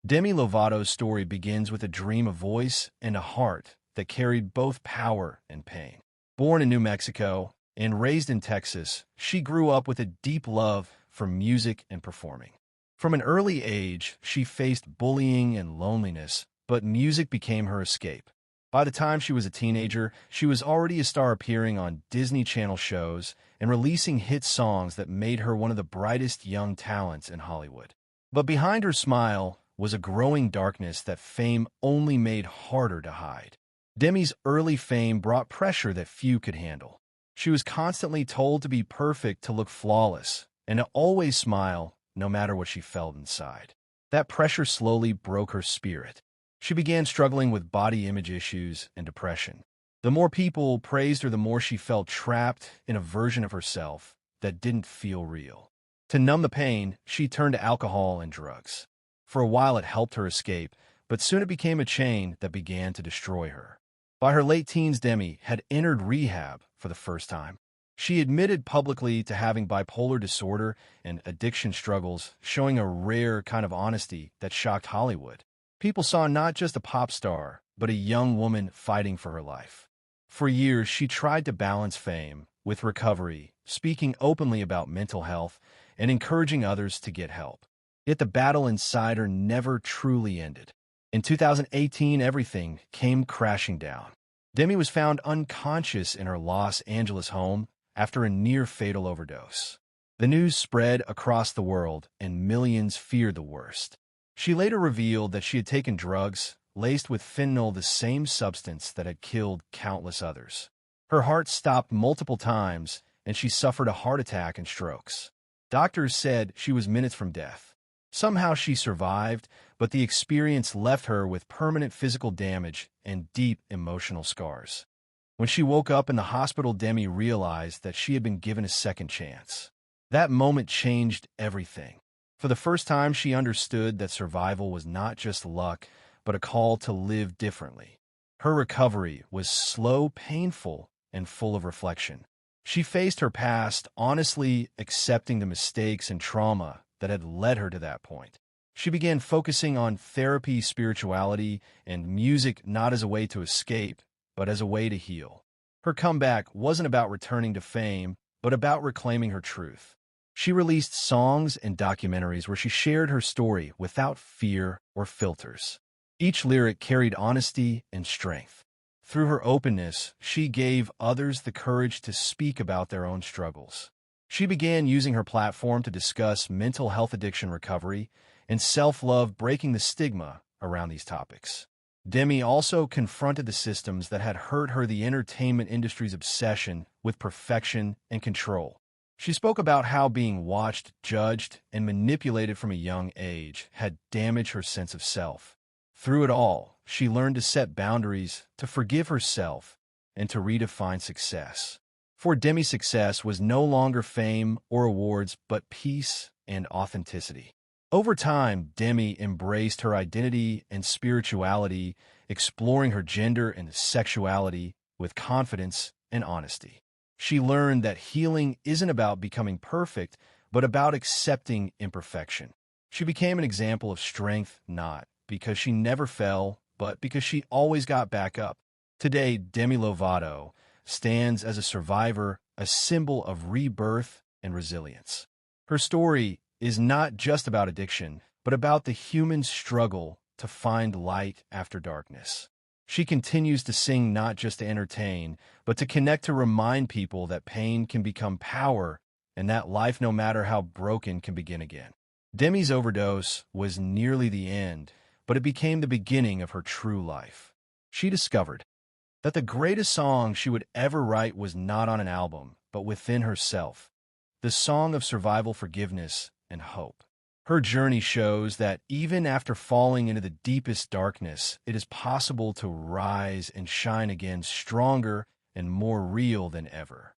Demi Lovato's story begins with a dream, a voice, and a heart that carried both power and pain. Born in New Mexico and raised in Texas, she grew up with a deep love for music and performing. From an early age, she faced bullying and loneliness, but music became her escape. By the time she was a teenager, she was already a star, appearing on Disney Channel shows and releasing hit songs that made her one of the brightest young talents in Hollywood. But behind her smile was a growing darkness that fame only made harder to hide. Demi's early fame brought pressure that few could handle. She was constantly told to be perfect, to look flawless, and to always smile no matter what she felt inside. That pressure slowly broke her spirit. She began struggling with body image issues and depression. The more people praised her, the more she felt trapped in a version of herself that didn't feel real. To numb the pain, she turned to alcohol and drugs. For a while, it helped her escape, but soon it became a chain that began to destroy her. By her late teens, Demi had entered rehab for the first time. She admitted publicly to having bipolar disorder and addiction struggles, showing a rare kind of honesty that shocked Hollywood. People saw not just a pop star, but a young woman fighting for her life. For years, she tried to balance fame with recovery, speaking openly about mental health and encouraging others to get help. Yet the battle inside her never truly ended. In 2018, everything came crashing down. Demi was found unconscious in her Los Angeles home after a near-fatal overdose. The news spread across the world, and millions feared the worst. She later revealed that she had taken drugs laced with fentanyl, the same substance that had killed countless others. Her heart stopped multiple times, and she suffered a heart attack and strokes. Doctors said she was minutes from death. Somehow she survived, but the experience left her with permanent physical damage and deep emotional scars. When she woke up in the hospital, Demi realized that she had been given a second chance. That moment changed everything. For the first time, she understood that survival was not just luck, but a call to live differently. Her recovery was slow, painful, and full of reflection. She faced her past, honestly accepting the mistakes and trauma that had led her to that point. She began focusing on therapy, spirituality, and music, not as a way to escape, but as a way to heal. Her comeback wasn't about returning to fame, but about reclaiming her truth. She released songs and documentaries where she shared her story without fear or filters. Each lyric carried honesty and strength. Through her openness, she gave others the courage to speak about their own struggles. She began using her platform to discuss mental health, addiction recovery, and self-love, breaking the stigma around these topics. Demi also confronted the systems that had hurt her, the entertainment industry's obsession with perfection and control. She spoke about how being watched, judged, and manipulated from a young age had damaged her sense of self. Through it all, she learned to set boundaries, to forgive herself, and to redefine success. For Demi, success was no longer fame or awards, but peace and authenticity. Over time, Demi embraced her identity and spirituality, exploring her gender and sexuality with confidence and honesty. She learned that healing isn't about becoming perfect, but about accepting imperfection. She became an example of strength, not because she never fell, but because she always got back up. Today, Demi Lovato stands as a survivor, a symbol of rebirth and resilience. Her story is not just about addiction, but about the human struggle to find light after darkness. She continues to sing not just to entertain, but to connect, to remind people that pain can become power and that life, no matter how broken, can begin again. Demi's overdose was nearly the end, but it became the beginning of her true life. She discovered that the greatest song she would ever write was not on an album, but within herself, the song of survival, forgiveness, and hope. Her journey shows that even after falling into the deepest darkness, it is possible to rise and shine again, stronger and more real than ever.